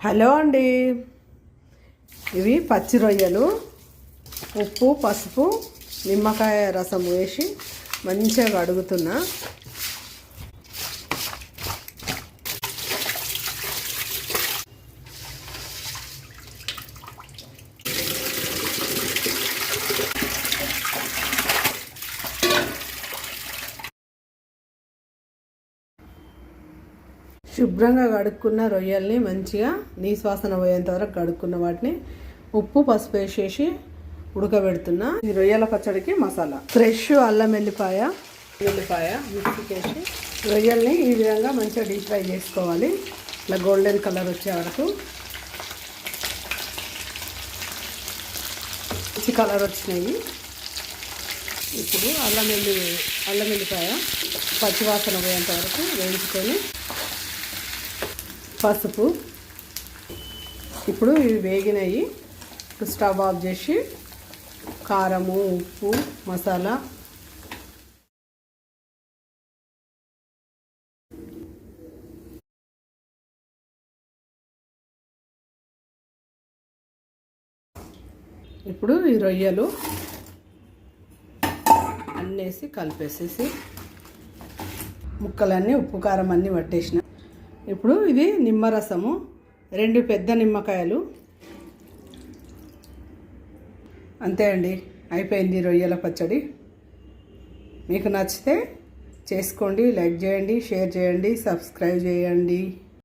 Hello అండి, ఇవి పచ్చి రొయ్యలు ఉప్పు పసుపు నిమ్మకాయ రసం వేసి మంచిగా కడుగుతున్నా. శుభ్రంగా కడుక్కున్న రొయ్యల్ని మంచిగా నీసు వాసన పోయేంత వరకు కడుక్కున్న వాటిని ఉప్పు పసుపు వేసేసి ఉడకబెడుతున్నా. ఈ రొయ్యల పచ్చడికి మసాలా ఫ్రెష్ అల్లం వెల్లిపాయ మిక్సీకేసి రొయ్యల్ని ఈ విధంగా మంచిగా డీప్ ఫ్రై చేసుకోవాలి. ఇట్లా గోల్డెన్ కలర్ వచ్చే వరకు. మంచి కలర్ వచ్చినాయి. ఇప్పుడు అల్లం వెల్లిపాయ పచ్చివాసన పోయేంత వరకు వేయించుకొని పసుపు. ఇప్పుడు ఇవి వేగినాయి. స్టవ్ ఆఫ్ చేసి కారము ఉప్పు మసాలా ఇప్పుడు ఈ రొయ్యలు అన్నేసి కలిపేసేసి ముక్కలన్నీ ఉప్పు కారం అన్నీ పట్టేసిన. ఇప్పుడు ఇది నిమ్మరసము 2 పెద్ద నిమ్మకాయలు. అంతే అండి, అయిపోయింది రొయ్యల పచ్చడి. మీకు నచ్చితే చేసుకోండి, లైక్ చేయండి, షేర్ చేయండి, సబ్స్క్రైబ్ చేయండి.